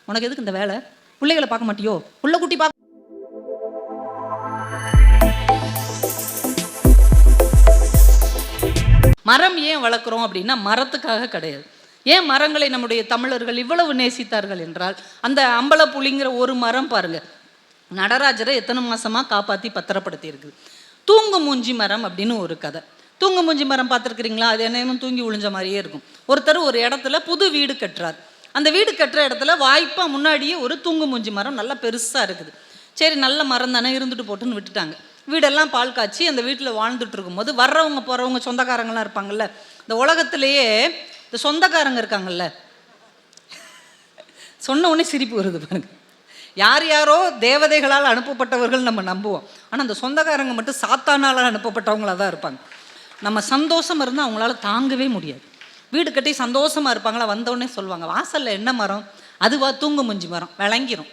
உனக்கு எதுக்கு இந்த வேலை? பிள்ளைகளை பார்க்க மாட்டியோ? புள்ள குட்டி பார்க்க. மரம் ஏன் வளர்க்குறோம் அப்படின்னா மரத்துக்காக கிடையாது. ஏன் மரங்களை நம்முடைய தமிழர்கள் இவ்வளவு நேசித்தார்கள் என்றால், அந்த அம்பலப்புலிங்கிற ஒரு மரம் பாருங்க, நடராஜரை எத்தனை மாசமா காப்பாற்றி பத்திரப்படுத்தி இருக்குது. தூங்கு மூஞ்சி மரம் அப்படின்னு ஒரு கதை. தூங்கு மூஞ்சி மரம் பார்த்துருக்குறீங்களா? அது என்னையும் தூங்கி விழுஞ்ச மாதிரியே இருக்கும். ஒருத்தர் ஒரு இடத்துல புது வீடு கட்டுறார். அந்த வீடு கட்டுற இடத்துல வாய்ப்பா முன்னாடியே ஒரு தூங்கு மூஞ்சி மரம் நல்லா பெருசாக இருக்குது. சரி, நல்ல மரம் தானே, இருந்துட்டு போட்டுன்னு விட்டுட்டாங்க. வீடெல்லாம் பால் காய்ச்சி அந்த வீட்டில் வாழ்ந்துட்டு இருக்கும்போது வர்றவங்க போகிறவங்க சொந்தக்காரங்களாம் இருப்பாங்கல்ல. இந்த உலகத்திலேயே இந்த சொந்தக்காரங்க இருக்காங்கல்ல, சொன்ன உடனே சிரிப்பு வருது பாருங்க. யார் யாரோ தேவதைகளால் அனுப்பப்பட்டவர்கள் நம்ம நம்புவோம். ஆனால் அந்த சொந்தக்காரங்க மட்டும் சாத்தானால் அனுப்பப்பட்டவங்களாக தான் இருப்பாங்க. நம்ம சந்தோஷம் இருந்தால் அவங்களால தாங்கவே முடியாது. வீடு கட்டி சந்தோஷமாக இருப்பாங்களா, வந்தோடனே சொல்லுவாங்க, வாசலில் என்ன மரம்? அதுவா தூங்கு மூஞ்சி மரம். விளங்கிரும்.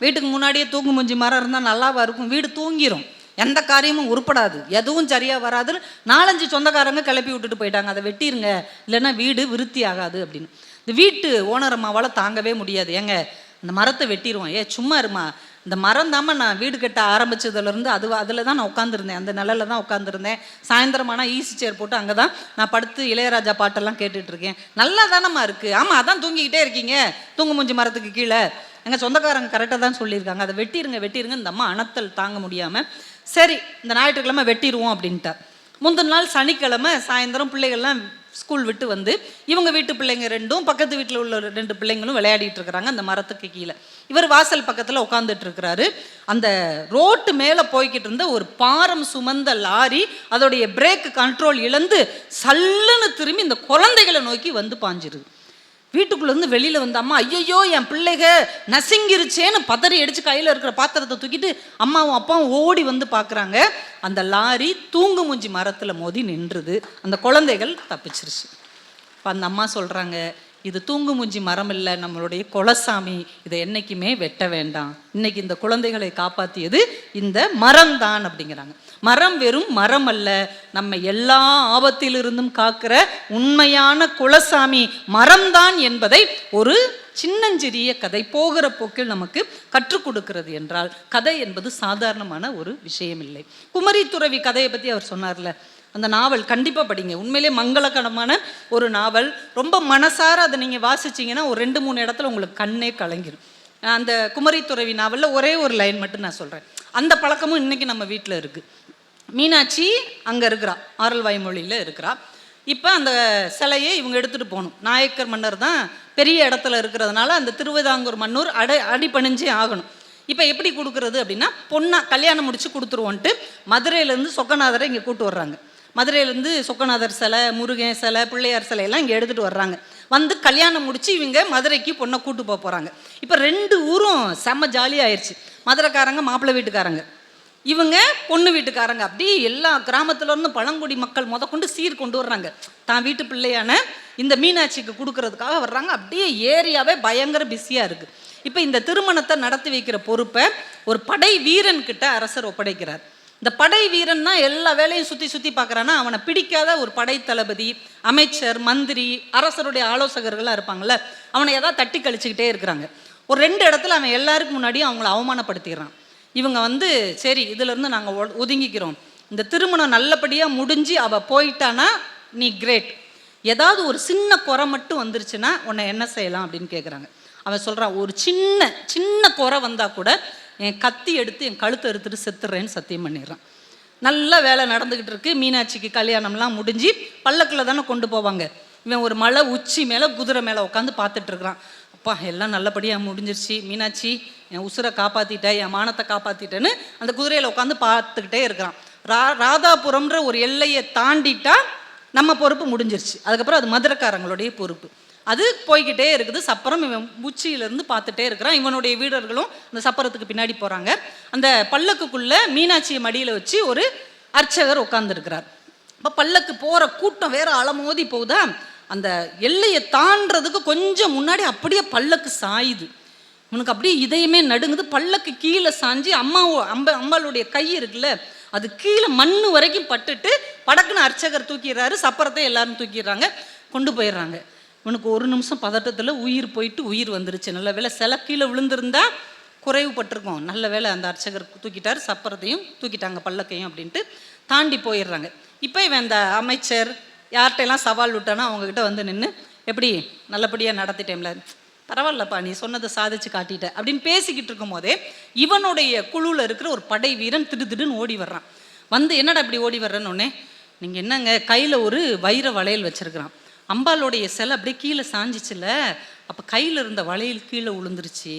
வீட்டுக்கு முன்னாடியே தூங்கு மூஞ்சி மரம் இருந்தால் நல்லாவா இருக்கும்? வீடு தூங்கிரும், எந்த காரியமும் உருப்படாது, எதுவும் சரியாக வராதுன்னு 4-5 சொந்தக்காரங்க கிளப்பி விட்டுட்டு போயிட்டாங்க. அதை வெட்டிருங்க, இல்லைன்னா வீடு விருத்தி ஆகாது அப்படின்னு. இந்த வீட்டு ஓனர் அம்மாவால் தாங்கவே முடியாது. ஏங்க இந்த மரத்தை வெட்டிடுவோம். சும்மா இருமா, இந்த மரம் தாம நான் வீடு கட்ட ஆரம்பிச்சதுலேருந்து அதில் தான் நான் உட்காந்துருந்தேன், அந்த நிலையில தான் உட்காந்துருந்தேன். சாயந்தரமானால் ஈஸி சேர் போட்டு அங்கே தான் நான் படுத்து இளையராஜா பாட்டெல்லாம் கேட்டுட்ருக்கேன். நல்லா தானம்மா இருக்குது. ஆமாம், அதான் தூங்கிக்கிட்டே இருக்கீங்க தூங்கு மூஞ்சி மரத்துக்கு கீழே. எங்கள் சொந்தக்காரங்க கரெக்டாக தான் சொல்லியிருக்காங்க, அதை வெட்டிருங்க. இந்த அம்மா அனத்தல் தாங்க முடியாமல் சரி இந்த ஞாயிற்றுக்கிழமை வெட்டிடுவோம் அப்படின்ட்டா. முந்தின நாள் சனிக்கிழமை சாயந்தரம் பிள்ளைகள்லாம் ஸ்கூல் விட்டு வந்து இவங்க வீட்டு பிள்ளைங்க ரெண்டும் பக்கத்து வீட்டில் உள்ள 2 பிள்ளைங்களும் விளையாடிட்டு இருக்கிறாங்க அந்த மரத்துக்கு கீழே. இவர் வாசல் பக்கத்தில் உட்காந்துட்டு இருக்கிறாரு. அந்த ரோட்டு மேலே போய்கிட்டு இருந்த ஒரு பாரம் சுமந்த லாரி அதோடைய பிரேக் கண்ட்ரோல் இழந்து சல்லுன்னு திரும்பி இந்த குழந்தைகளை நோக்கி வந்து பாஞ்சிருது. வீட்டுக்குள்ளேருந்து வெளியில் வந்து அம்மா ஐயோ என் பிள்ளைக நசுங்கிருச்சேன்னு பதறி அடித்து கையில் இருக்கிற பாத்திரத்தை தூக்கிட்டு அம்மாவும் அப்பாவும் ஓடி வந்து பார்க்குறாங்க. அந்த லாரி தூங்கு மூஞ்சி மரத்தில் மோதி நின்றுது. அந்த குழந்தைகள் தப்பிச்சிருச்சு. இப்போ அந்த அம்மா சொல்கிறாங்க, இது தூங்கு மூஞ்சி மரம் இல்லை, நம்மளுடைய குலசாமி, இதை என்றைக்குமே வெட்ட வேண்டாம். இன்னைக்கு இந்த குழந்தைகளை காப்பாற்றியது இந்த மரம் தான் அப்படிங்கிறாங்க. மரம் வெறும் மரம் அல்ல, நம்ம எல்லா ஆபத்திலிருந்தும் காக்கிற உண்மையான குலசாமி மரம்தான் என்பதை ஒரு சின்னஞ்சிறிய கதை போகிற போக்கில் நமக்கு கற்றுக் கொடுக்கிறது என்றால், கதை என்பது சாதாரணமான ஒரு விஷயம் இல்லை. குமரி துறவி கதையை பற்றி அவர் சொன்னார்ல, அந்த நாவல் கண்டிப்பாக படிங்க. உண்மையிலே மங்களகரமான ஒரு நாவல். ரொம்ப மனசார அதை நீங்கள் வாசிச்சிங்கன்னா ஒரு 2-3 இடத்துல உங்களுக்கு கண்ணே கலங்கிடும். அந்த குமரி துறவி நாவலில் ஒரே ஒரு லைன் மட்டும் நான் சொல்கிறேன். அந்த பழக்கமும் இன்றைக்கி நம்ம வீட்டில் இருக்குது. மீனாட்சி அங்கே இருக்கிறா, ஆரல்வாய்மொழியில் இருக்கிறா. இப்போ அந்த சிலையை இவங்க எடுத்துகிட்டு போகணும். நாயக்கர் மன்னர் தான் பெரிய இடத்துல இருக்கிறதுனால அந்த திருவிதாங்கூர் மன்னூர் அடிபணிஞ்சே ஆகணும். இப்போ எப்படி கொடுக்குறது அப்படின்னா, பொண்ணா கல்யாணம் முடித்து கொடுத்துருவோன்ட்டு மதுரையிலேருந்து சொக்கநாதரை இங்கே கூப்பிட்டு வர்றாங்க. மதுரையிலேருந்து சொக்கநாதர் சிலை, முருகன் சிலை, பிள்ளையார் சிலையெல்லாம் இங்கே எடுத்துகிட்டு வர்றாங்க. வந்து கல்யாணம் முடித்து இவங்க மதுரைக்கு பொண்ணை கூட்டு போக போகிறாங்க. இப்போ 2 ஊரும் செம்ம ஜாலியாகிடுச்சு. மதுரைக்காரங்க மாப்பிள்ளை வீட்டுக்காரங்க, இவங்க பொண்ணு வீட்டுக்காரங்க. அப்படி எல்லா கிராமத்துலேருந்து பழங்குடி மக்கள் கொண்டு சீர் கொண்டு வர்றாங்க. தான் வீட்டு பிள்ளையான இந்த மீனாட்சிக்கு கொடுக்கறதுக்காக வர்றாங்க. அப்படியே ஏரியாவே பயங்கர பிஸியாக இருக்குது. இப்போ இந்த திருமணத்தை நடத்தி வைக்கிற பொறுப்பை ஒரு படை வீரன் கிட்ட அரசர் ஒப்படைக்கிறார். இந்த படை வீரன் தான் எல்லா வேலையும் சுற்றி பார்க்குறான்னா, அவனை பிடிக்காத ஒரு படை தளபதி, அமைச்சர், மந்திரி, அரசருடைய ஆலோசகர்கள்லாம் இருப்பாங்கள்ல, அவனை ஏதாவது தட்டி கழிச்சுக்கிட்டே இருக்கிறாங்க. ஒரு 2 இடத்துல அவன் எல்லாருக்கும் முன்னாடியும் அவங்கள அவமானப்படுத்திடுறான். இவங்க வந்து சரி இதிலேருந்து நாங்கள் ஒதுங்கிக்கிறோம், இந்த திருமணம் நல்லபடியாக முடிஞ்சு அவள் போயிட்டானா நீ கிரேட், ஏதாவது ஒரு சின்ன குறை மட்டும் வந்துருச்சுன்னா உன்னை என்ன செய்யலாம் அப்படின்னு கேட்குறாங்க. அவன் சொல்கிறான், ஒரு சின்ன குறை வந்தால் கூட என் கத்தி எடுத்து என் கழுத்தை எடுத்துட்டு செத்துறேன்னு சத்தியம் பண்ணிடுறான். நல்ல வேலை நடந்துக்கிட்டு இருக்கு. மீனாட்சிக்கு கல்யாணம்லாம் முடிஞ்சு பல்லக்கில் தானே கொண்டு போவாங்க. இவன் ஒரு மலை உச்சி மேலே குதிரை மேலே உட்காந்து பார்த்துட்டு இருக்கிறான். அப்பா எல்லாம் நல்லபடியாக முடிஞ்சிருச்சு, மீனாட்சி என் உசுரை காப்பாற்றிட்டேன், என் மானத்தை காப்பாற்றிட்டேன்னு அந்த குதிரையில் உட்காந்து பார்த்துக்கிட்டே இருக்கிறான். ராதாபுரம்ன்ற ஒரு எல்லையை தாண்டிட்டா நம்ம பொறுப்பு முடிஞ்சிருச்சு. அதுக்கப்புறம் அது மதுரைக்காரங்களுடைய பொறுப்பு. அது போய்கிட்டே இருக்குது. சப்பரம் இவன் உச்சியிலேருந்து பார்த்துட்டே இருக்கிறான். இவனுடைய வீரர்களும் அந்த சப்பரத்துக்கு பின்னாடி போகிறாங்க. அந்த பல்லக்குக்குள்ளே மீனாட்சியை மடியில் வச்சு ஒரு அர்ச்சகர் உட்காந்துருக்கிறார். இப்போ பல்லக்கு போகிற கூட்டம் வேற அலமோதி போகுதா, அந்த எல்லையை தாண்டறதுக்கு கொஞ்சம் முன்னாடி அப்படியே பல்லக்கு சாயுது. இவனுக்கு அப்படியே இதயமே நடுங்குது. பல்லக்கு கீழே சாஞ்சி அம்பாளுடைய கை இருக்குல்ல, அது கீழே மண்ணு வரைக்கும் பட்டுட்டு படக்குன்னு அர்ச்சகர் தூக்கிடுறாரு. சப்பரத்தை எல்லாரும் தூக்கிடுறாங்க, கொண்டு போயிடுறாங்க. இவனுக்கு ஒரு நிமிஷம் பதட்டத்தில் உயிர் போயிட்டு உயிர் வந்துருச்சு. நல்ல வேலை சில கீழே விழுந்திருந்தா குறைவுபட்டிருக்கும். நல்ல வேலை அந்த அர்ச்சகர் தூக்கிட்டார், சப்பரத்தையும் தூக்கிட்டாங்க, பல்லக்கையும் அப்படின்ட்டு தாண்டி போயிடுறாங்க. இப்போ இவன் இந்த அமைச்சர் யார்கிட்டையெல்லாம் சவால் விட்டானோ அவங்கக்கிட்ட வந்து நின்று, எப்படி நல்லபடியாக நடத்திட்டேன்ல, பரவாயில்லப்பா நீ சொன்னதை சாதிச்சு காட்டிட்ட அப்படின்னு பேசிக்கிட்டு இருக்கும் போதே இவனுடைய குழுவில் இருக்கிற ஒரு படை வீரன் திடுன்னு ஓடி வர்றான். வந்து என்னடா இப்படி ஓடி வர்றேன்னு உடனே, நீங்கள் என்னங்க கையில் ஒரு வைர வளையல் வச்சுருக்கிறான். அம்பாளுடைய சிலை அப்படியே கீழே சாஞ்சிச்சுல, அப்போ கையில் இருந்த வளையல் கீழே விழுந்துருச்சு,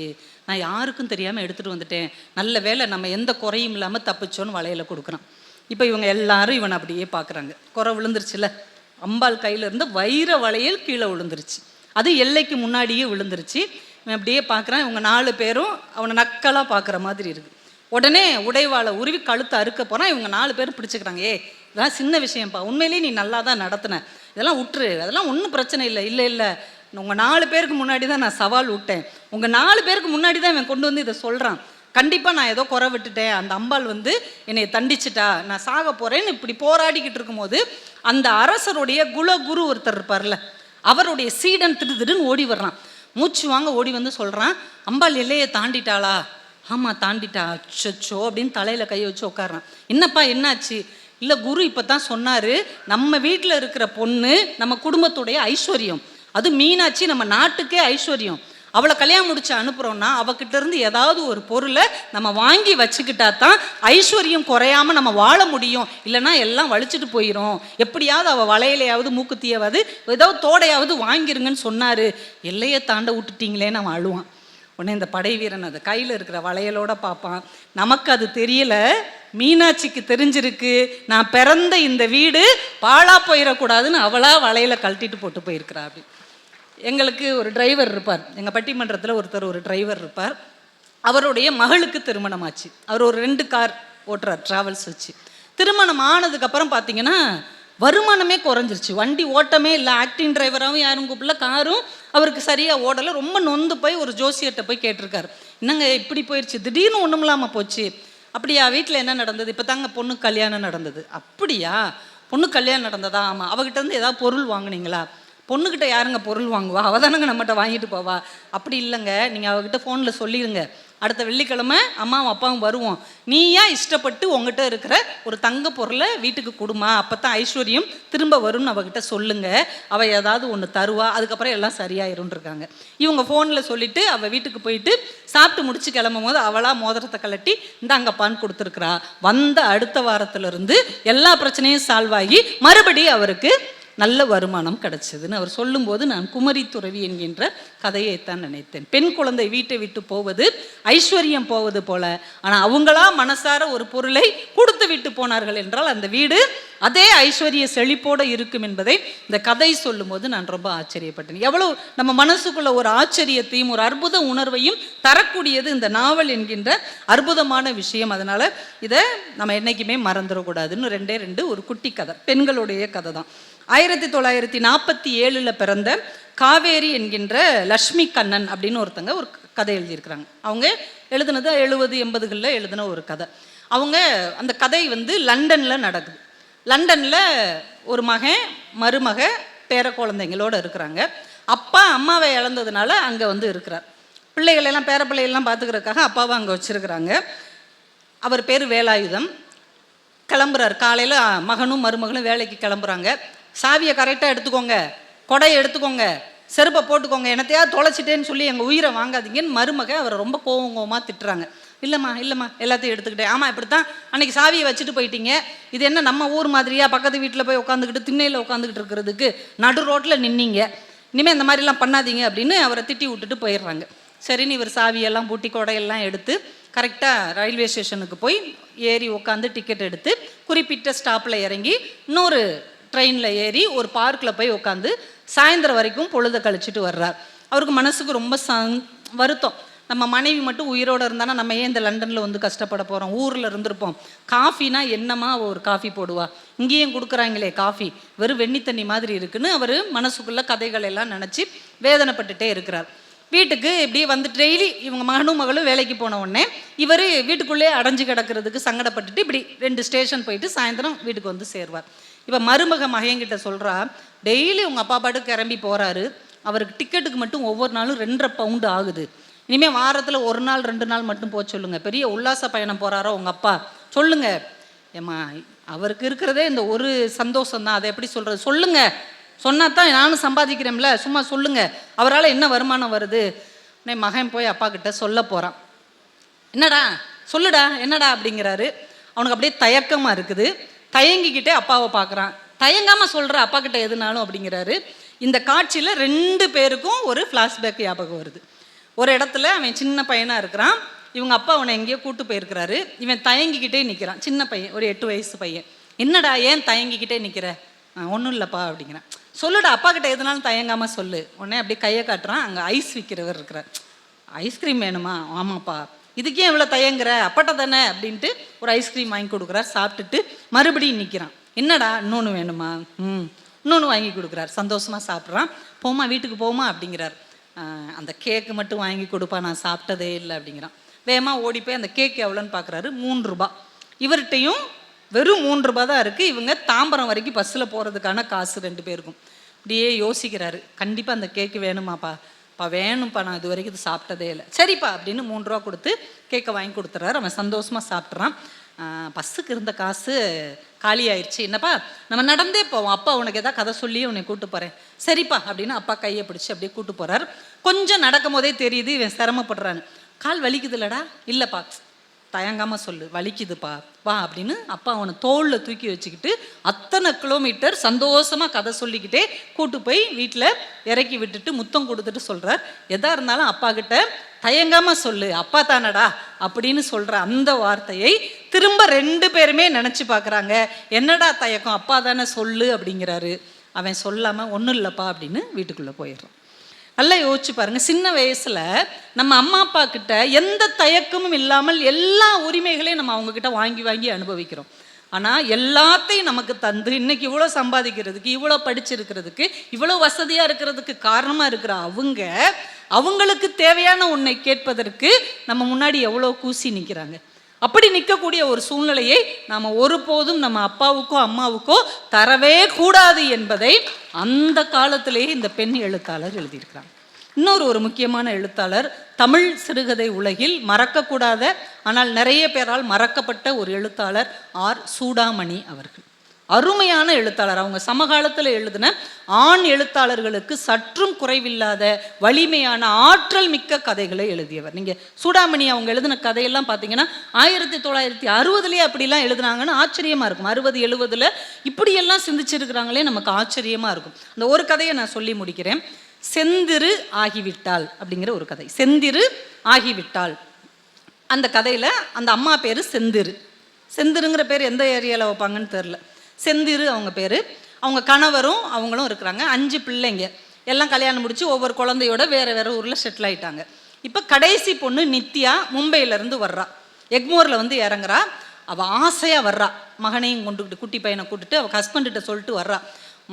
நான் யாருக்கும் தெரியாமல் எடுத்துகிட்டு வந்துட்டேன், நல்ல வேலை நம்ம எந்த குறையும் இல்லாமல் தப்பிச்சோன்னு வளையலை கொடுக்குறான். இப்போ இவங்க எல்லாரும் இவனை அப்படியே பார்க்குறாங்க. குறை விழுந்துருச்சுல, அம்பாள் கையில் இருந்து வைர வளையல் கீழே விழுந்துருச்சு, அது எல்லைக்கு முன்னாடியே விழுந்துருச்சு. இவன் அப்படியே பார்க்குறான். இவங்க 4 பேரும் அவனை நக்கலாக பார்க்குற மாதிரி இருக்குது. உடனே உடைவாளை உருவி கழுத்தை அறுக்க போகிறான். இவங்க 4 பேரும் பிடிச்சிக்கிறாங்க. இதெல்லாம் சின்ன விஷயம்ப்பா, உண்மையிலேயே நீ நல்லா தான் நடத்தின, இதெல்லாம் விட்டுரு, அதெல்லாம் ஒன்றும் பிரச்சனை இல்லை. இல்லை உங்கள் 4 பேருக்கு முன்னாடி தான் நான் சவால் விட்டேன், உங்கள் 4 பேருக்கு முன்னாடி தான் இவன் கொண்டு வந்து இதை சொல்கிறான், கண்டிப்பாக நான் ஏதோ குறை விட்டுட்டேன், அந்த அம்பாள் வந்து என்னை தண்டிச்சிட்டா, நான் சாக போகிறேன்னு இப்படி போராடிக்கிட்டு இருக்கும்போது அந்த அரசருடைய குரு ஒருத்தர் இருப்பார்ல, அவருடைய சீடன் திடுன்னு ஓடி வர்றான். மூச்சு வாங்க ஓடி வந்து சொல்கிறான், அம்பாள் எல்லையை தாண்டிட்டாளா? ஆமாம் தாண்டிட்டா. அச்சோ அப்படின்னு தலையில் கையை வச்சு உட்காடுறான். என்னப்பா என்னாச்சு? இல்லை குரு இப்போ தான் சொன்னார், நம்ம வீட்டில் இருக்கிற பொண்ணு நம்ம குடும்பத்துடைய ஐஸ்வர்யம், அது மீனாட்சி நம்ம நாட்டுக்கே ஐஸ்வர்யம், அவளை கல்யாணம் முடிச்சு அனுப்புகிறோன்னா அவகிட்ட இருந்து ஏதாவது ஒரு பொருளை நம்ம வாங்கி வச்சுக்கிட்டா தான் ஐஸ்வர்யம் குறையாமல் நம்ம வாழ முடியும், இல்லைனா எல்லாம் வலிச்சுட்டு போயிடும், எப்படியாவது அவள் வளையலையாவது மூக்குத்தியாவது ஏதாவது தோடையாவது வாங்கிருங்கன்னு சொன்னார், எல்லையை தாண்ட விட்டுட்டீங்களேன்னு அவன் அழுவான். உடனே இந்த படை வீரன் அதை கையில் இருக்கிற வளையலோட பார்ப்பான். நமக்கு அது தெரியல, மீனாட்சிக்கு தெரிஞ்சிருக்கு, நான் பிறந்த இந்த வீடு பாழா போயிடக்கூடாதுன்னு அவளா வளையல கழட்டிட்டு போட்டு போயிருக்கிறா. அப்படி எங்களுக்கு ஒரு டிரைவர் இருப்பார், எங்கள் பட்டிமன்றத்தில் ஒரு டிரைவர் இருப்பார். அவருடைய மகளுக்கு திருமணம் ஆச்சு. அவர் ஒரு 2 கார் ஓட்டுறார், ட்ராவல்ஸ் வச்சு. திருமணம் ஆனதுக்கப்புறம் பார்த்தீங்கன்னா வருமானமே குறைஞ்சிருச்சு, வண்டி ஓட்டமே இல்லை, ஆக்டிங் டிரைவராகவும் யாரும் கூப்பிடல, காரும் அவருக்கு சரியாக ஓடலை. ரொம்ப நொந்து போய் ஒரு ஜோசியர்கிட்ட போய் கேட்டிருக்காரு, என்னங்க இப்படி போயிடுச்சு, திடீர்னு ஒன்றும் இல்லாமல் போச்சு. அப்படியா, வீட்டில் என்ன நடந்தது? இப்போ தாங்க பொண்ணு கல்யாணம் நடந்தது. அப்படியா, பொண்ணு கல்யாணம் நடந்ததா? ஆமாம். அவகிட்ட இருந்து ஏதாவது பொருள் வாங்கினீங்களா? பொண்ணுக்கிட்ட யாருங்க பொருள் வாங்குவா, அவள் தானங்க நம்மகிட்ட வாங்கிட்டு போவா. அப்படி இல்லைங்க, நீங்கள் அவகிட்ட ஃபோனில் சொல்லிடுங்க, அடுத்த வெள்ளிக்கிழமை அம்மாவும் அப்பாவும் வருவோம், நீயா இஷ்டப்பட்டு உங்ககிட்ட இருக்கிற ஒரு தங்க பொருளை வீட்டுக்கு கொடுமா, அப்போ தான் ஐஸ்வர்யம் திரும்ப வரும்னு அவகிட்ட சொல்லுங்க, அவள் ஏதாவது ஒன்று தருவா, அதுக்கப்புறம் எல்லாம் சரியாயிரும்ன்றிருக்காங்க. இவங்க ஃபோனில் சொல்லிவிட்டு அவள் வீட்டுக்கு போயிட்டு சாப்பிட்டு முடிச்சு கிளம்பும் போது அவளாக மோதிரத்தை கலட்டி இந்தாங்கப்பான்னு கொடுத்துருக்குறா. வந்த அடுத்த வாரத்திலிருந்து எல்லா பிரச்சனையும் சால்வ் ஆகி மறுபடியும் அவருக்கு நல்ல வருமானம் கிடைச்சதுன்னு அவர் சொல்லும்போது நான் குமரி துறவி என்கின்ற கதையைத்தான் நினைத்தேன். பெண் குழந்தை வீட்டை விட்டு போவது ஐஸ்வர்யம் போவது போல, ஆனால் அவங்களா மனசார ஒரு பொருளை கொடுத்து விட்டு போனார்கள் என்றால் அந்த வீடு அதே ஐஸ்வர்ய செழிப்போடு இருக்கும் என்பதை இந்த கதை சொல்லும்போது நான் ரொம்ப ஆச்சரியப்பட்டேன். எவ்வளோ நம்ம மனசுக்குள்ள ஒரு ஆச்சரியத்தையும் ஒரு அற்புத உணர்வையும் தரக்கூடியது இந்த நாவல் என்கின்ற அற்புதமான விஷயம். அதனால இதை நம்ம என்னைக்குமே மறந்துடக்கூடாதுன்னு 2 ஒரு குட்டி கதை, பெண்களுடைய கதை தான். 1947 பிறந்த காவேரி என்கின்ற லக்ஷ்மி கண்ணன் அப்படின்னு ஒருத்தங்க ஒரு கதை எழுதியிருக்கிறாங்க. அவங்க எழுதுனது 70-80களில் எழுதின ஒரு கதை. அவங்க அந்த கதை வந்து லண்டனில் நடக்குது. லண்டனில் ஒரு மகன் மருமக பேர குழந்தைங்களோடு இருக்கிறாங்க. அப்பா அம்மாவை இழந்ததுனால அங்கே வந்து இருக்கிறார். பிள்ளைகளெல்லாம் பேர பிள்ளைகள்லாம் பார்த்துக்கிறதுக்காக அப்பாவை அங்கே வச்சுருக்கிறாங்க. அவர் பேர் வேலாயுதம். கிளம்புறார் காலையில், மகனும் மருமகளும் வேலைக்கு கிளம்புறாங்க. சாவியை கரெக்டாக எடுத்துக்கோங்க, கொடையை எடுத்துக்கோங்க, செருப்பை போட்டுக்கோங்க, என்னத்தையாவது தொலைச்சிட்டேன்னு சொல்லி எங்கள் உயிரை வாங்காதீங்கன்னு மருமக அவரை ரொம்ப கோவமாக திட்டுறாங்க. இல்லைம்மா எல்லாத்தையும் எடுத்துக்கிட்டேன். ஆமாம் இப்படித்தான் அன்றைக்கி சாவியை வச்சுட்டு போயிட்டீங்க, இது என்ன நம்ம ஊர் மாதிரியா பக்கத்து வீட்டில் போய் உட்காந்துக்கிட்டு திண்ணையில் உட்காந்துக்கிட்டு இருக்கிறதுக்கு நடு ரோட்டில் நின்னீங்க, இனிமேல் இந்த மாதிரிலாம் பண்ணாதீங்க அப்படின்னு அவரை திட்டி விட்டுட்டு போயிடுறாங்க. சரின்னு இவர் சாவியெல்லாம் பூட்டி கொடையெல்லாம் எடுத்து கரெக்டாக ரயில்வே ஸ்டேஷனுக்கு போய் ஏறி உட்காந்து டிக்கெட் எடுத்து குறிப்பிட்ட ஸ்டாப்பில் இறங்கி இன்னொரு ட்ரெயினில் ஏறி ஒரு பார்க்கில் போய் உட்காந்து சாயந்தரம் வரைக்கும் பொழுதை கழிச்சிட்டு வர்றார். அவருக்கு மனசுக்கு ரொம்ப வருத்தம், நம்ம மனைவி மட்டும் உயிரோடு இருந்தானா நம்ம ஏன் இந்த லண்டனில் வந்து கஷ்டப்பட போகிறோம், ஊரில் இருந்திருப்போம், காஃபினா என்னமா ஒரு காஃபி போடுவா, இங்கேயும் கொடுக்குறாங்களே காஃபி வெறும் வெண்ணி தண்ணி மாதிரி இருக்குன்னு அவர் மனசுக்குள்ளே கதைகள் எல்லாம் நினச்சி வேதனைப்பட்டுட்டே இருக்கிறார். வீட்டுக்கு இப்படி வந்து டெய்லி இவங்க மகனும் மகளும் வேலைக்கு போன உடனே இவர் வீட்டுக்குள்ளே அடைஞ்சு கிடக்கிறதுக்கு சங்கடப்பட்டுட்டு இப்படி 2 ஸ்டேஷன் போயிட்டு சாயந்தரம் வீட்டுக்கு வந்து சேருவார். இப்போ மருமக மகன்கிட்ட சொல்கிறா, டெய்லி உங்கள் அப்பா பாட்டுக்கு கிளம்பி போகிறாரு, அவருக்கு டிக்கெட்டுக்கு மட்டும் ஒவ்வொரு நாளும் 2.5 பவுண்டு ஆகுது. இனிமேல் வாரத்தில் 1 நாள் 2 நாள் மட்டும் போக சொல்லுங்கள். பெரிய உல்லாச பயணம் போகிறாரோ உங்கள் அப்பா, சொல்லுங்க. ஏம்மா, அவருக்கு இருக்கிறதே இந்த ஒரு சந்தோஷம் தான், அதை எப்படி சொல்கிறது, சொல்லுங்க. சொன்னா தான் நானும் சம்பாதிக்கிறேன்ல, சும்மா சொல்லுங்க. அவரால் என்ன வருமானம் வருது? மகன் போய் அப்பா கிட்ட சொல்ல போகிறான். என்னடா சொல்லுடா, என்னடா அப்படிங்கிறாரு. அவனுக்கு அப்படியே தயக்கமாக இருக்குது. தயங்கிக்கிட்டே அப்பாவை பார்க்குறான். தயங்காமல் சொல்கிற அப்பா கிட்ட எதுனாலும் அப்படிங்கிறாரு. இந்த காட்சியில் 2 பேருக்கும் ஒரு ஃப்ளாஷ்பேக் ஞாபகம் வருது. ஒரு இடத்துல அவன் சின்ன பையனாக இருக்கிறான். இவங்க அப்பா அவனை எங்கேயோ கூட்டு போயிருக்கிறாரு. இவன் தயங்கிக்கிட்டே நிற்கிறான். சின்ன பையன், ஒரு 8 வயசு பையன். என்னடா ஏன் தயங்கிக்கிட்டே நிற்கிற? ஒன்றும் இல்லைப்பா அப்படிங்கிறான். சொல்லுடா, அப்பா கிட்ட எதுனாலும் தயங்காமல் சொல்லு. உடனே அப்படியே கையை காட்டுறான். அங்கே ஐஸ் விற்கிறவர் இருக்கிறார். ஐஸ்கிரீம் வேணுமா? ஆமாப்பா. இதுக்கே இவ்வளோ தயங்குற, அப்பாட்ட தானே அப்படின்ட்டு ஒரு ஐஸ்கிரீம் வாங்கி கொடுக்குறார். சாப்பிட்டுட்டு மறுபடியும் நிற்கிறான். என்னடா இன்னொன்று வேணுமா? இன்னொன்று வாங்கி கொடுக்குறார். சந்தோஷமாக சாப்பிட்றான். போமா, வீட்டுக்கு போமா அப்படிங்கிறார். அந்த கேக்கு மட்டும் வாங்கி கொடுப்பா, நான் சாப்பிட்டதே இல்லை அப்படிங்கிறான். வேகமாக ஓடி போய் அந்த கேக் எவ்வளோன்னு பார்க்குறாரு. 3 ரூபா. இவர்கிட்டையும் வெறும் 3 ரூபா தான் இருக்குது. இவங்க தாம்பரம் வரைக்கும் பஸ்ஸில் போகிறதுக்கான காசு 2 பேருக்கும். அப்படியே யோசிக்கிறாரு. கண்டிப்பாக அந்த கேக்கு வேணுமாப்பா? வேணும்ப்பா, நான் இது வரைக்கும் இது சாப்பிட்டதே இல்லை. சரிப்பா அப்படின்னு 3 ரூபா கொடுத்து கேக்கை வாங்கி கொடுத்துட்றாரு. அவன் சந்தோஷமாக சாப்பிட்றான். பஸ்ஸுக்கு இருந்த காசு காலி ஆயிடுச்சு. என்னப்பா, நம்ம நடந்தே போவோம், அப்பா உனக்கு எதாவது கதை சொல்லி உன்னை கூப்பிட்டு போகிறேன். சரிப்பா அப்படின்னு அப்பா கையை பிடிச்சி அப்படியே கூப்பிட்டு போகிறார். கொஞ்சம் நடக்கும் போதே தெரியுது இவன் சிரமப்படுறான்னு. கால் வலிக்குது இல்லடா? இல்லைப்பா. தயங்காமல் சொல்லு, வலிக்குதுப்பா, வா அப்படின்னு அப்பா அவனை தோளில் தூக்கி வச்சுக்கிட்டு அத்தனை கிலோமீட்டர் சந்தோஷமாக கதை சொல்லிக்கிட்டே கூட்டு போய் வீட்டில் இறக்கி விட்டுட்டு முத்தம் கொடுத்துட்டு சொல்கிறார். எதாக இருந்தாலும் அப்பா கிட்ட தயங்காமல் சொல்லு, அப்பா தானடா அப்படின்னு சொல்கிற அந்த வார்த்தையை திரும்ப 2 பேருமே நினச்சி பார்க்குறாங்க. என்னடா தயக்கம், அப்பா தானே சொல்லு அப்படிங்கிறாரு. அவன் சொல்லாமல் ஒன்றும் இல்லைப்பா அப்படின்னு வீட்டுக்குள்ளே போயிடுறான். நல்லா யோசிச்சு பாருங்க. சின்ன வயசுல நம்ம அம்மா அப்பா கிட்ட எந்த தயக்கமும் இல்லாமல் எல்லா உரிமைகளையும் நம்ம அவங்க கிட்ட வாங்கி வாங்கி அனுபவிக்கிறோம். ஆனால் எல்லாத்தையும் நமக்கு தந்து இன்னைக்கு இவ்வளோ சம்பாதிக்கிறதுக்கு, இவ்வளோ படிச்சிருக்கிறதுக்கு, இவ்வளோ வசதியாக இருக்கிறதுக்கு காரணமாக இருக்கிற அவங்களுக்கு தேவையான ஒன்றை கேட்பதற்கு நம்ம முன்னாடி எவ்வளோ கூசி நிற்கிறாங்க. அப்படி நிற்கக்கூடிய ஒரு சூழ்நிலையை நாம் ஒருபோதும் நம்ம அப்பாவுக்கோ அம்மாவுக்கோ தரவே கூடாது என்பதை அந்த காலத்திலேயே இந்த பெண் எழுத்தாளர் எழுதியிருக்கிறாங்க. இன்னொரு முக்கியமான எழுத்தாளர், தமிழ் சிறுகதை உலகில் மறக்கக்கூடாத ஆனால் நிறைய பேரால் மறக்கப்பட்ட ஒரு எழுத்தாளர் ஆர். சூடாமணி அவர்கள். அருமையான எழுத்தாளர். அவங்க சமகாலத்தில் எழுதின ஆண் எழுத்தாளர்களுக்கு சற்றும் குறைவில்லாத வலிமையான ஆற்றல் மிக்க கதைகளை எழுதியவர். நீங்கள் சூடாமணி அவங்க எழுதின கதையெல்லாம் பார்த்தீங்கன்னா 1960 அப்படிலாம் எழுதுனாங்கன்னு ஆச்சரியமாக இருக்கும். 60, 70 இப்படியெல்லாம் சிந்திச்சிருக்கிறாங்களே நமக்கு ஆச்சரியமாக இருக்கும். அந்த ஒரு கதையை நான் சொல்லி முடிக்கிறேன். செந்திரு ஆகிவிட்டாள் அப்படிங்கிற ஒரு கதை. செந்திரு ஆகிவிட்டாள். அந்த கதையில் அந்த அம்மா பேர் செந்திரு. செந்திருங்கிற பேர் எந்த ஏரியாவில் வைப்பாங்கன்னு தெரில. செந்திரு அவங்க பேர். அவங்க கணவரும் அவங்களும் இருக்கிறாங்க. 5 பிள்ளைங்க. எல்லாம் கல்யாணம் முடிச்சு ஒவ்வொரு குழந்தையோட வேறு வேறு ஊரில் செட்டில் ஆகிட்டாங்க. இப்போ கடைசி பொண்ணு நித்யா மும்பையிலேருந்து வர்றா. எக்மோரில் வந்து இறங்குறா. அவள் ஆசையாக வர்றா. மகனையும் கொண்டுக்கிட்டு, குட்டி பையனை கூட்டுட்டு அவள் ஹஸ்பண்ட்கிட்ட சொல்லிட்டு வர்றா.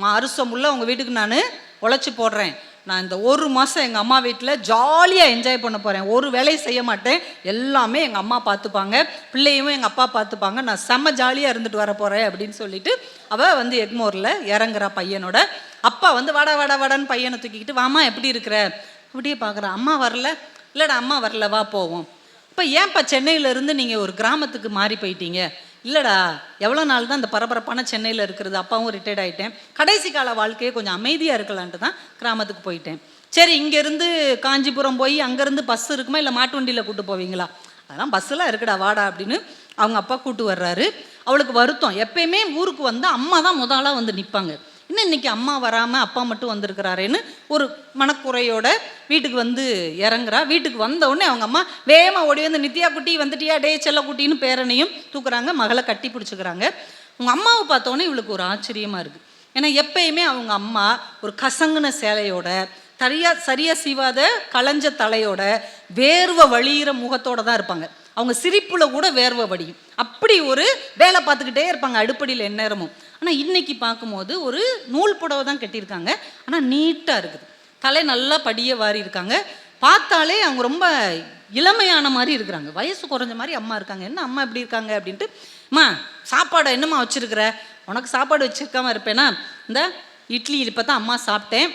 வருஷம் உள்ள அவங்க வீட்டுக்கு நான் உழைச்சி போடுறேன். நான் இந்த 1 மாதம் எங்கள் அம்மா வீட்டில் ஜாலியாக என்ஜாய் பண்ண போகிறேன். ஒரு வேலையும் செய்ய மாட்டேன். எல்லாமே எங்கள் அம்மா பார்த்துப்பாங்க, பிள்ளையும் எங்கள் அப்பா பார்த்துப்பாங்க. நான் செம்ம ஜாலியாக இருந்துட்டு வர போகிறேன் அப்படின்னு சொல்லிட்டு அவள் வந்து எக்மோரில் இறங்குறா பையனோட. அப்பா வந்து வாடான்னு பையனை தூக்கிக்கிட்டு, வாமா எப்படி இருக்கிற அப்படியே பார்க்குறான். அம்மா வரல? இல்லைடா அம்மா வரல, வா போவோம். இப்போ ஏன்ப்பா சென்னையிலேருந்து நீங்கள் ஒரு கிராமத்துக்கு மாறி போயிட்டீங்க? இல்லைடா, எவ்வளோ நாள் தான் இந்த பரபரப்பான சென்னையில் இருக்கிறது, அப்பாவும் ரிட்டையர்ட் ஆகிட்டேன், கடைசி கால வாழ்க்கையே கொஞ்சம் அமைதியாக இருக்கலான்ட்டு தான் கிராமத்துக்கு போயிட்டேன். சரி, இங்கேருந்து காஞ்சிபுரம் போய் அங்கேருந்து பஸ் இருக்குமா இல்லை மாட்டு வண்டியில் கூட்டு போவீங்களா? அதெல்லாம் பஸ்ஸெல்லாம் இருக்குடா, வாடா அப்படின்னு அவங்க அப்பா கூட்டு வர்றாரு. அவளுக்கு வருத்தம். எப்பயுமே ஊருக்கு வந்து அம்மா தான் முதலாக வந்து நிற்பாங்க. இன்னும் இன்றைக்கி அம்மா வராமல் அப்பா மட்டும் வந்திருக்கிறாரேன்னு ஒரு மனக்குறையோட வீட்டுக்கு வந்து இறங்குறா. வீட்டுக்கு வந்த உடனே அவங்க அம்மா வேகமாக ஓடி வந்து, நித்யா குட்டி வந்துட்டியா, டே செல்ல குட்டின்னு பேரனையும் தூக்குறாங்க, மகளை கட்டி பிடிச்சிக்கிறாங்க. அவங்க அம்மாவை பார்த்தோன்னே இவளுக்கு ஒரு ஆச்சரியமாக இருக்குது. ஏன்னா எப்பயுமே அவங்க அம்மா ஒரு கசங்குன சேலையோட, சரியாக சீவாத களைஞ்ச தலையோட, வேர்வை வழியிற முகத்தோடு தான் இருப்பாங்க. அவங்க சிரிப்பில் கூட வேர்வை வடியும். அப்படி ஒரு வேலை பார்த்துக்கிட்டே இருப்பாங்க அடுப்படியில் எந்நேரமும். ஆனால் இன்றைக்கி பார்க்கும்போது ஒரு நூல் புடவை தான் கட்டியிருக்காங்க. ஆனால் நீட்டாக இருக்குது. தலை நல்லா படிய வாரி இருக்காங்க. பார்த்தாலே அவங்க ரொம்ப இளமையான மாதிரி இருக்கிறாங்க. வயசு குறைஞ்ச மாதிரி அம்மா இருக்காங்க. என்ன அம்மா எப்படி இருக்காங்க அப்படின்ட்டு, அம்மா சாப்பாடு என்னம்மா வச்சுருக்கிற? உனக்கு சாப்பாடு வச்சுருக்காம இருப்பேனா? இந்த இட்லி இப்போ தான் அம்மா சாப்பிட்டேன்,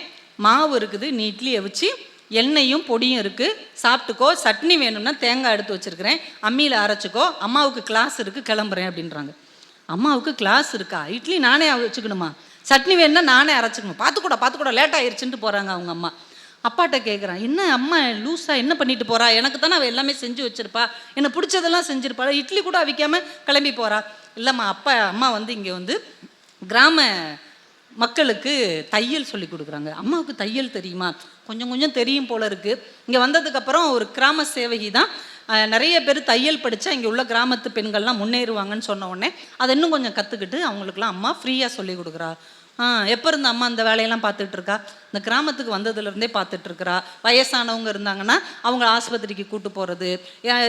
மாவு இருக்குது, நீ இட்லியை வச்சு எண்ணெயும் பொடியும் இருக்குது, சாப்பிட்டுக்கோ. சட்னி வேணும்னா தேங்காய் எடுத்து வச்சுருக்கிறேன், அம்மியில் அரைச்சிக்கோ. அம்மாவுக்கு கிளாஸ் இருக்குது, கிளம்புறேன் அப்படின்றாங்க. அம்மாவுக்கு கிளாஸ் இருக்கா? இட்லி நானே வச்சுக்கணுமா? சட்னி வேணும்னா நானே அரைச்சிக்கணும். பார்த்துக்கூட லேட் ஆயிடுச்சுன்ட்டு போகிறாங்க அவங்க அம்மா. அப்பாட்ட கேட்குறான், என்ன அம்மா லூஸா என்ன பண்ணிட்டு போகிறா? எனக்கு தானே அவள் எல்லாமே செஞ்சு வச்சுருப்பா, என்னை பிடிச்சதெல்லாம் செஞ்சுருப்பா, இட்லி கூட அவிக்காமல் கிளம்பி போகிறா. இல்லைம்மா, அம்மா வந்து இங்கே வந்து கிராம மக்களுக்கு தையல் சொல்லி கொடுக்குறாங்க. அம்மாவுக்கு தையல் தெரியுமா? கொஞ்சம் கொஞ்சம் தெரியும் போல இருக்குது. இங்கே வந்ததுக்கப்புறம் ஒரு கிராம சேவகி தான், நிறைய பேர் தையல் படித்தா இங்கே உள்ள கிராமத்து பெண்கள்லாம் முன்னேறுவாங்கன்னு சொன்ன உடனே அதை இன்னும் கொஞ்சம் கற்றுக்கிட்டு அவங்களுக்குலாம் அம்மா ஃப்ரீயாக சொல்லி கொடுக்குறா. எப்போ இருந்த அம்மா அந்த வேலையெல்லாம் பார்த்துட்ருக்கா? இந்த கிராமத்துக்கு வந்ததுலேருந்தே பார்த்துட்ருக்குறா. வயசானவங்க இருந்தாங்கன்னா அவங்க ஆஸ்பத்திரிக்கு கூட்டு போகிறது,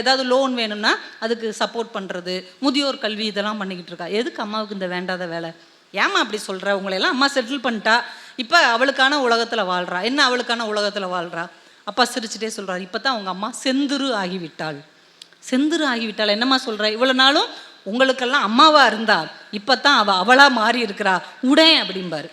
ஏதாவது லோன் வேணும்னா அதுக்கு சப்போர்ட் பண்ணுறது, முதியோர் கல்வி இதெல்லாம் பண்ணிக்கிட்டு இருக்கா. எதுக்கு அம்மாவுக்கு இந்த வேண்டாத வேலை? ஏம்மா அப்படி சொல்கிற? உங்களையெல்லாம் அம்மா செட்டில் பண்ணிட்டா, இப்போ அவளுக்கான உலகத்தில் வாழ்கிறா. என்ன அவளுக்கான உலகத்தில் வாழ்கிறா? அப்பா சிரிச்சுட்டே சொல்கிறார், இப்போ தான் அவங்க அம்மா செந்துரு ஆகிவிட்டாள். செந்துரு ஆகிவிட்டாள் என்னம்மா சொல்கிற? இவ்வளோ நாளும் உங்களுக்கெல்லாம் அம்மாவாக இருந்தா, இப்போ தான் அவளாக மாறி இருக்கிறா, உடேன் அப்படிம்பாரு.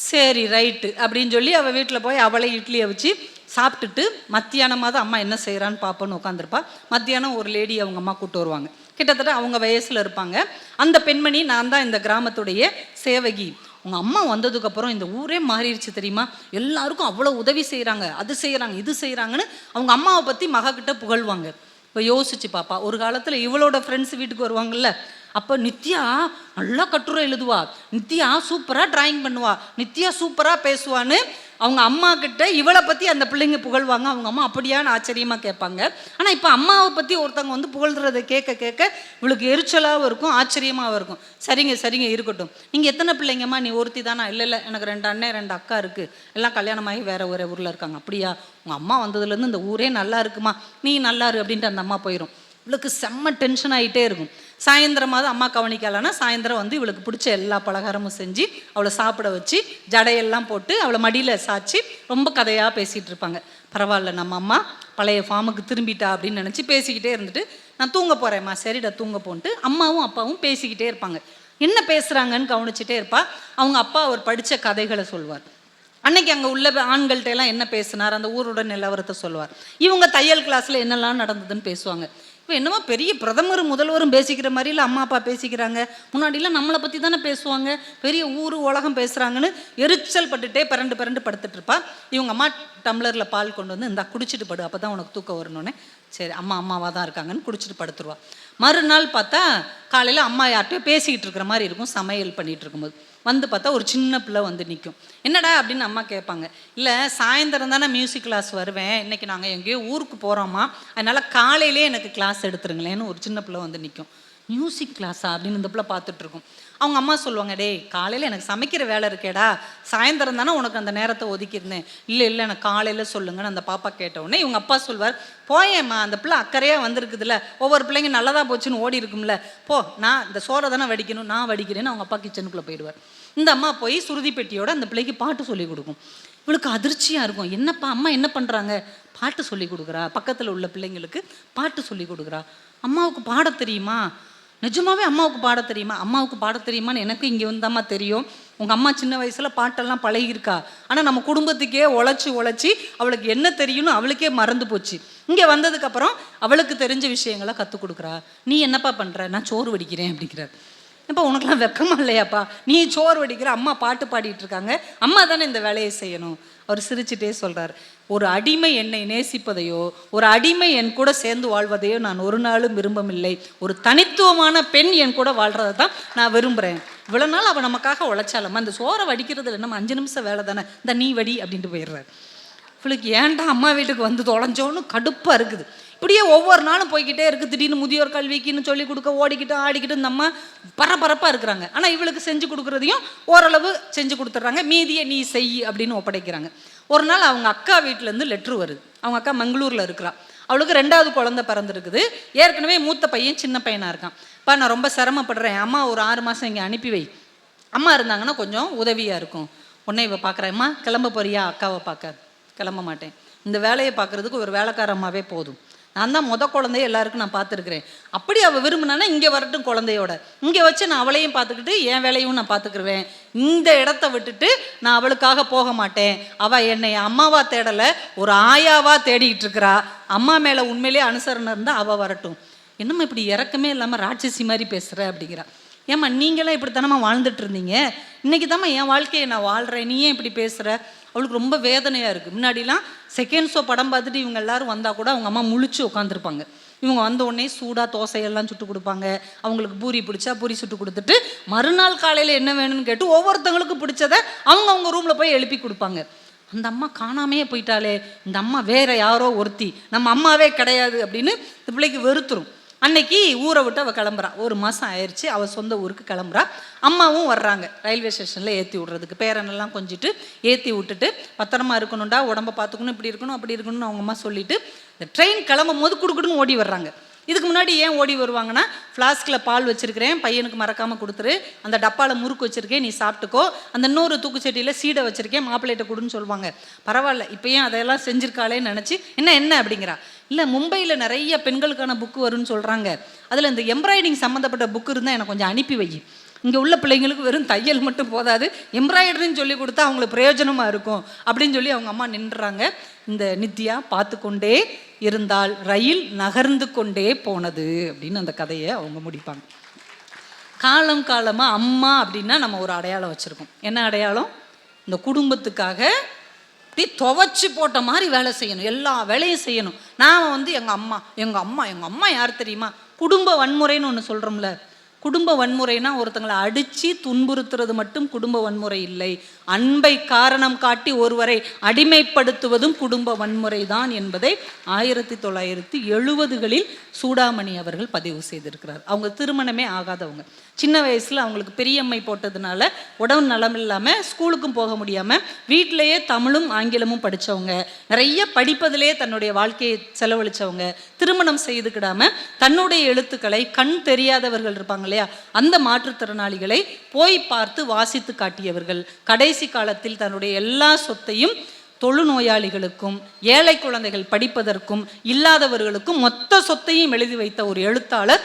சரி ரைட்டு அப்படின்னு சொல்லி அவள் வீட்டில் போய் அவளை இட்லியை வச்சு சாப்பிட்டுட்டு மத்தியானமாவது அம்மா என்ன செய்கிறான்னு பார்ப்போன்னு உட்காந்துருப்பா. மத்தியானம் ஒரு லேடி அவங்க அம்மா கூப்பிட்டு வருவாங்க. கிட்டத்தட்ட அவங்க வயசில் இருப்பாங்க. அந்த பெண்மணி, நான் தான் இந்த கிராமத்துடைய சேவகி, உங்கள் அம்மா வந்ததுக்கப்புறம் இந்த ஊரே மாறிடுச்சு தெரியுமா, எல்லாருக்கும் அவ்வளோ உதவி செய்கிறாங்க, அது செய்கிறாங்க இது செய்கிறாங்கன்னு அவங்க அம்மாவை பற்றி மகக்கிட்ட புகழ்வாங்க. இப்போ யோசிச்சு பாப்பா, ஒரு காலத்தில் இவளோட ஃப்ரெண்ட்ஸ் வீட்டுக்கு வருவாங்கல்ல, அப்போ நித்யா நல்லா கட்டுரை எழுதுவா, நித்யா சூப்பராக டிராயிங் பண்ணுவா, நித்யா சூப்பராக பேசுவான்னு அவங்க அம்மா கிட்ட இவளை பற்றி அந்த பிள்ளைங்க புகழ்வாங்க. அவங்க அம்மா அப்படியான்னு ஆச்சரியமாக கேட்பாங்க. ஆனால் இப்போ அம்மாவை பற்றி ஒருத்தவங்க வந்து புகழ்கிறத கேட்க கேட்க இவளுக்கு எரிச்சலாகவும் இருக்கும், ஆச்சரியமாகவும் இருக்கும். சரிங்க இருக்கட்டும், நீங்கள் எத்தனை பிள்ளைங்கம்மா? நீ ஒருத்தி தானா? இல்லை எனக்கு 2 அண்ணன் 2 அக்கா இருக்குது, எல்லாம் கல்யாணமாகி வேறு ஊரில் இருக்காங்க. அப்படியா? உங்கள் அம்மா வந்ததுலேருந்து இந்த ஊரே நல்லா இருக்குமா, நீ நல்லா இரு அப்படின்ட்டு அந்த அம்மா போயிடும். இவளுக்கு செம்ம டென்ஷன் ஆகிட்டே இருக்கும். சாயந்தரமாவது அம்மா கவனிக்கலான்னா சாயந்தரம் வந்து இவளுக்கு பிடிச்ச எல்லா பலகாரமும் செஞ்சு அவளை சாப்பிட வச்சு ஜடையெல்லாம் போட்டு அவளை மடியில் சாய்ச்சி ரொம்ப கதையாக பேசிகிட்டு இருப்பாங்க. பரவாயில்ல, நம்ம அம்மா பழைய ஃபார்முக்கு திரும்பிட்டா அப்படின்னு நினச்சி பேசிக்கிட்டே இருந்துட்டு, நான் தூங்க போகிறேம்மா, சரிடா தூங்க போன்ட்டு அம்மாவும் அப்பாவும் பேசிக்கிட்டே இருப்பாங்க. என்ன பேசுகிறாங்கன்னு கவனிச்சிட்டே இருப்பா. அவங்க அப்பா அவர் படித்த கதைகளை சொல்வார். அன்னைக்கு அங்கே உள்ள ஆண்கள்ட்ட எல்லாம் என்ன பேசினார், அந்த ஊரோட நிலவரத்தை சொல்லுவார். இவங்க தையல் கிளாஸில் என்னெல்லாம் நடந்ததுன்னு பேசுவாங்க. இப்போ என்னமோ பெரிய பிரதமரும் முதல்வரும் பேசிக்கிற மாதிரி இல்லை அம்மா அப்பா பேசிக்கிறாங்க. முன்னாடிலாம் நம்மளை பற்றி தானே பேசுவாங்க, பெரிய ஊர் உலகம் பேசுகிறாங்கன்னு எரிச்சல் பட்டுட்டே பிறண்டு படுத்துட்டு இருப்பா. இவங்க அம்மா டம்ளரில் பால் கொண்டு வந்து இந்தா குடிச்சிட்டு படு, அப்போ தான் உனக்கு தூக்கம் வரணுன்னே. சரி அம்மாவாக தான் இருக்காங்கன்னு குடிச்சிட்டு படுத்துருவா. மறுநாள் பார்த்தா காலையில் அம்மா யார்கிட்டயோ பேசிக்கிட்டு இருக்கிற மாதிரி இருக்கும். சமையல் பண்ணிகிட்டு இருக்கும்போது வந்து பார்த்தா ஒரு சின்ன பிள்ளை வந்து நிற்கும். என்னடா அப்படின்னு அம்மா கேட்பாங்க. இல்லை சாயந்தரம் தானே மியூசிக் கிளாஸ் வருவேன், இன்றைக்கி நாங்கள் எங்கேயோ ஊருக்கு போகிறோம்மா, அதனால் காலையிலே எனக்கு கிளாஸ் எடுத்துருங்களேன்னு ஒரு சின்ன பிள்ளை வந்து நிற்கும். மியூசிக் கிளாஸா அப்படின்னு இந்த பிள்ளை பார்த்துட்ருக்கும். அவங்க அம்மா சொல்லுவாங்க, டேய் காலையில் எனக்கு சமைக்கிற வேலை இருக்கேடா, சாயந்தரம் தானே உனக்கு அந்த நேரத்தை ஒதுக்கியிருந்தேன். இல்லை எனக்கு காலையில் சொல்லுங்கன்னு அந்த பாப்பா கேட்டவுடனே இவங்க அப்பா சொல்வார், போயேம்மா அந்த பிள்ளை அக்கறையாக வந்திருக்குதுல்ல, ஒவ்வொரு பிள்ளைங்க நல்லதாக போச்சுன்னு ஓடி இருக்கும்ல, போ நான் இந்த சோறை தானே வடிக்கணும், நான் வடிக்கிறேன்னு அவங்க அப்பா கிச்சனுக்குள்ளே போயிடுவார். இந்த அம்மா போய் சுருதி பெட்டியோட அந்த பிள்ளைக்கு பாட்டு சொல்லி கொடுக்கும். இவளுக்கு அதிர்ச்சியாக இருக்கும், என்னப்பா அம்மா என்ன பண்ணுறாங்க, பாட்டு சொல்லி கொடுக்குறா, பக்கத்தில் உள்ள பிள்ளைங்களுக்கு பாட்டு சொல்லி கொடுக்குறா. அம்மாவுக்கு பாட தெரியுமா? நிஜமாவே அம்மாவுக்கு பாட தெரியுமா? அம்மாவுக்கு பாட தெரியுமான்னு எனக்கு இங்கே வந்தாம்மா தெரியும். உங்கள் அம்மா சின்ன வயசில் பாட்டெல்லாம் பழகியிருக்கா, ஆனால் நம்ம குடும்பத்துக்கே உழைச்சி அவளுக்கு என்ன தெரியும்னு அவளுக்கே மறந்து போச்சு. இங்கே வந்ததுக்கப்புறம் அவளுக்கு தெரிஞ்ச விஷயங்களை கற்றுக் கொடுக்குறா. நீ என்னப்பா பண்ணுற? நான் சோறு வடிக்கிறேன் அப்படிங்கிறார். இப்போ உனக்குலாம் வெக்கமா இல்லையாப்பா, நீ சோறு வடிக்கிற, அம்மா பாட்டு பாடிட்டு இருக்காங்க, அம்மா தானே இந்த வேலையை செய்யணும். அவர் சிரிச்சுட்டே சொல்கிறார், ஒரு அடிமை என்னை நேசிப்பதையோ ஒரு அடிமை என் கூட சேர்ந்து வாழ்வதையோ நான் ஒரு நாளும் விரும்பவில்லை. ஒரு தனித்துவமான பெண் என் கூட வாழ்கிறத தான் நான் விரும்புகிறேன். இவ்வளோ நாள் அவள் நமக்காக உழைச்சாலம்மா, இந்த சோறை வடிக்கிறதுல நம்ம 5 நிமிஷம் வேலை தானே, இந்த நீ வடி அப்படின்ட்டு போயிடுறாரு. இவளுக்கு ஏன்டா அம்மா வீட்டுக்கு வந்து தொலைஞ்சோன்னு கடுப்பாக இருக்குது. இப்படியே ஒவ்வொரு நாளும் போய்கிட்டே இருக்குது. திடீர்னு முதியோர் கல்விக்குன்னு சொல்லி கொடுக்க ஓடிக்கிட்டு ஆடிக்கிட்டு இந்த அம்மா பரபரப்பாக இருக்கிறாங்க. ஆனால் இவளுக்கு செஞ்சு கொடுக்குறதையும் ஓரளவு செஞ்சு கொடுத்துட்றாங்க, மீதியை நீ செய் அப்படின்னு ஒப்படைக்கிறாங்க. ஒரு நாள் அவங்க அக்கா வீட்டிலேருந்து லெட்ரு வருது. அவங்க அக்கா மங்களூரில் இருக்கிறா. அவளுக்கு 2வது குழந்தை பிறந்திருக்குது. ஏற்கனவே மூத்த பையன் சின்ன பையனாக இருக்கான். இப்போ நான் ரொம்ப சிரமப்படுறேன், அம்மா ஒரு 6 மாதம் இங்கே அனுப்பி வை, அம்மா இருந்தாங்கன்னா கொஞ்சம் உதவியாக இருக்கும். உடனே இவ பார்க்குறேன், அம்மா கிளம்ப போறியா? அக்காவை பார்க்க. கிளம்ப மாட்டேன், இந்த வேலையை பார்க்குறதுக்கு ஒரு வேலைக்கார அம்மாவே போதும், நான் தான் குழந்தைய எல்லாருக்கும் நான் பார்த்துருக்குறேன். அப்படி அவள் விரும்பினானா இங்கே வரட்டும் குழந்தையோட, இங்கே வச்சு நான் அவளையும் பார்த்துக்கிட்டு என் வேலையும் நான் பார்த்துக்கிருவேன். இந்த இடத்த விட்டுட்டு நான் அவளுக்காக போக மாட்டேன். அவள் என்னை அம்மாவா தேடலை, ஒரு ஆயாவா தேடிக்கிட்டு இருக்கிறா. அம்மா மேலே உண்மையிலே அனுசரணை இருந்தால் அவள் வரட்டும். என்னம்மா இப்படி இறக்கமே இல்லாமல் ராட்சசி மாதிரி பேசுகிற அப்படிங்கிறா. ஏம்மா நீங்களாம் இப்படி தானம்மா வாழ்ந்துட்டு இருந்தீங்க, இன்றைக்கி தாம்மா என் வாழ்க்கையை நான் வாழ்கிறேன், நீ ஏன் இப்படி பேசுகிற? அவளுக்கு ரொம்ப வேதனையாக இருக்குது. முன்னாடிலாம் செகண்ட் ஷோ படம் பார்த்துட்டு இவங்க எல்லாரும் வந்தால் கூட அவங்க அம்மா முழிச்சு உட்காந்துருப்பாங்க. இவங்க வந்த உடனே சூடாக தோசையெல்லாம் சுட்டு கொடுப்பாங்க. அவங்களுக்கு பூரி பிடிச்சா பூரி சுட்டு கொடுத்துட்டு மறுநாள் காலையில் என்ன வேணும்னு கேட்டு ஒவ்வொருத்தவங்களுக்கும் பிடிச்சதை அவங்க ரூமில் போய் எழுப்பி கொடுப்பாங்க. அந்த அம்மா காணாமையே போயிட்டாலே, இந்த அம்மா வேற யாரோ ஒருத்தி, நம்ம அம்மாவே கிடையாது அப்படின்னு இந்த பிள்ளைக்கு வெறுத்துரும். அன்னைக்கு ஊரை விட்டு அவள் கிளம்புறா. 1 மாதம் ஆயிடுச்சு, அவள் சொந்த ஊருக்கு கிளம்புறா. அம்மாவும் வர்றாங்க ரயில்வே ஸ்டேஷனில் ஏற்றி விட்றதுக்கு. பேரனெல்லாம் கொஞ்சிட்டு ஏற்றி விட்டுட்டு, பத்திரமா இருக்கணும்டா, உடம்பை பார்த்துக்கணும், இப்படி இருக்கணும் அப்படி இருக்கணும்னு அவங்க அம்மா சொல்லிட்டு இந்த ட்ரெயின் கிளம்பும் போது குடுக்குடுன்னு ஓடி வர்றாங்க. இதுக்கு முன்னாடி ஏன் ஓடி வருவாங்கன்னா, ஃப்ளாஸ்கில் பால் வச்சுருக்கிறேன், பையனுக்கு மறக்காமல் கொடுத்துரு, அந்த டப்பாவில் முறுக்கு வச்சுருக்கேன் நீ சாப்பிட்டுக்கோ, அந்த இன்னொரு தூக்குச்சட்டியில் சீடை வச்சுருக்கேன் மாப்பிள்ளைகிட்ட கொடுன்னு சொல்லுவாங்க. பரவாயில்ல இப்போ ஏன் அதெல்லாம் செஞ்சுருக்காளேன்னு நினச்சி என்ன அப்படிங்கிறா. இல்லை மும்பையில் நிறைய பெண்களுக்கான புக்கு வரும்னு சொல்கிறாங்க, அதில் இந்த எம்ப்ராய்டிங் சம்மந்தப்பட்ட புக்கு இருந்தால் எனக்கு கொஞ்சம் அனுப்பி வை. இங்கே உள்ள பிள்ளைங்களுக்கு வெறும் தையல் மட்டும் போதாது, எம்ப்ராய்டரின்னு சொல்லி கொடுத்தா அவங்களுக்கு பிரயோஜனமாக இருக்கும் அப்படின்னு சொல்லி அவங்க அம்மா நின்றுறாங்க. இந்த நித்யா பார்த்து கொண்டே இருந்தால் ரயில் நகர்ந்து கொண்டே போனது அப்படின்னு அந்த கதையை அவங்க முடிப்பாங்க. காலம் காலமாக அம்மா அப்படின்னா நம்ம ஒரு அடையாளம் வச்சுருக்கோம். என்ன அடையாளம்? இந்த குடும்பத்துக்காக அப்படி துவைச்சி போட்ட மாதிரி வேலை செய்யணும், எல்லா வேலையும் செய்யணும். நாம் எங்கள் அம்மா யார் தெரியுமா? குடும்ப வன்முறைன்னு ஒன்று சொல்கிறோம்ல. குடும்ப வன்முறைனா ஒருத்தங்களை அடித்து துன்புறுத்துறது மட்டும் குடும்ப வன்முறை இல்லை, அன்பை காரணம் காட்டி ஒருவரை அடிமைப்படுத்துவதும் குடும்ப வன்முறை தான் என்பதை 1970களில் சூடாமணி அவர்கள் பதிவு செய்திருக்கிறார். அவங்க திருமணமே ஆகாதவங்க, சின்ன வயசில் அவங்களுக்கு பெரியம்மை போட்டதுனால உடம்பு நலம் இல்லாமல் ஸ்கூலுக்கும் போக முடியாமல் வீட்டிலையே தமிழும் ஆங்கிலமும் படித்தவங்க, நிறைய படிப்பதிலே தன்னுடைய வாழ்க்கையை செலவழித்தவங்க, திருமணம் செய்துக்கிடாமல் தன்னுடைய எழுத்துக்களை கண் தெரியாதவர்கள் இருப்பாங்க இல்லையா, அந்த மாற்றுத்திறனாளிகளை போய் பார்த்து வாசித்து காட்டியவர்கள். கடைசி காலத்தில் தன்னுடைய எல்லா சொத்தையும் தொழுநோயாளிகளுக்கும் ஏழை குழந்தைகள் படிப்பதற்கும் இல்லாதவர்களுக்கும் மொத்த சொத்தையும் எழுதி வைத்த ஒரு எழுத்தாளர்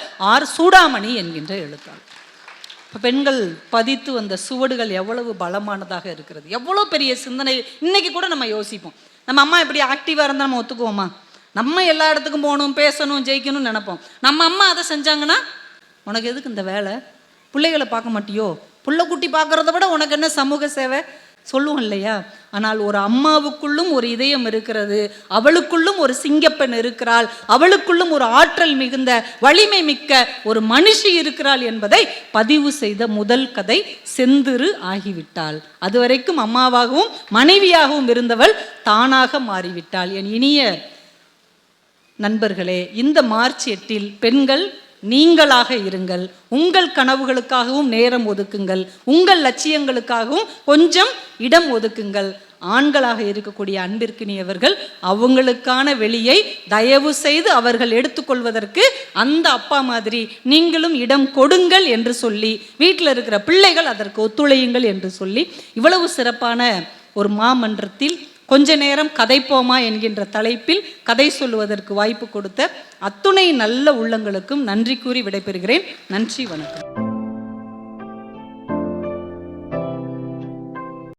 சூடாமணி என்கின்ற எழுத்தாளர். இப்போ பெண்கள் பதித்து வந்த சுவடுகள் எவ்வளவு பலமானதாக இருக்கிறது, எவ்வளோ பெரிய சிந்தனை. இன்னைக்கு கூட நம்ம யோசிப்போம், நம்ம அம்மா இப்படி ஆக்டிவாக இருந்தால் நம்ம ஒத்துக்குவோமா? நம்ம எல்லா இடத்துக்கும் போகணும், பேசணும், ஜெயிக்கணும்னு நினைப்போம். நம்ம அம்மா அதை செஞ்சாங்கன்னா உனக்கு எதுக்கு இந்த வேலை, பிள்ளைகளை பார்க்க மாட்டியோ, புள்ள குட்டி பார்க்குறத விட உனக்கு என்ன சமூக சேவை சொல்லுவோம் இல்லையா? ஆனால் ஒரு அம்மாவுக்குள்ளும் ஒரு இதயம் இருக்கிறது, அவளுக்குள்ளும் ஒரு சிங்கப்பெண் இருக்கிறாள், அவளுக்குள்ளும் ஒரு ஆற்றல் மிகுந்த வலிமை மிக்க ஒரு மனுஷி இருக்கிறாள் என்பதை பதிவு செய்த முதல் கதை செந்திரு ஆகிவிட்டாள். அதுவரைக்கும் அம்மாவாகவும் மனைவியாகவும் இருந்தவள் தானாக மாறிவிட்டாள். என் இனிய நண்பர்களே, இந்த மார்ச் 8 பெண்கள் நீங்களாக இருங்கள், உங்கள் கனவுகளுக்காகவும் நேரம் ஒதுக்குங்கள், உங்கள் லட்சியங்களுக்காகவும் கொஞ்சம் இடம் ஒதுக்குங்கள். ஆண்களாக இருக்கக்கூடிய அன்பிற்கினியவர்கள் அவங்களுக்கான வெளியை தயவு செய்து அவர்கள் எடுத்துக்கொள்வதற்கு அந்த அப்பா மாதிரி நீங்களும் இடம் கொடுங்கள் என்று சொல்லி, வீட்டில் இருக்கிற பிள்ளைகள் அதற்கு ஒத்துழையுங்கள் என்று சொல்லி, இவ்வளவு சிறப்பான ஒரு மாமன்றத்தில் கொஞ்ச நேரம் கதைப்போமா என்கின்ற தலைப்பில் கதை சொல்லுவதற்கு வாய்ப்பு கொடுத்த அத்துணை நல்ல உள்ளங்களுக்கும் நன்றி கூறி விடைபெறுகிறேன். நன்றி, வணக்கம்.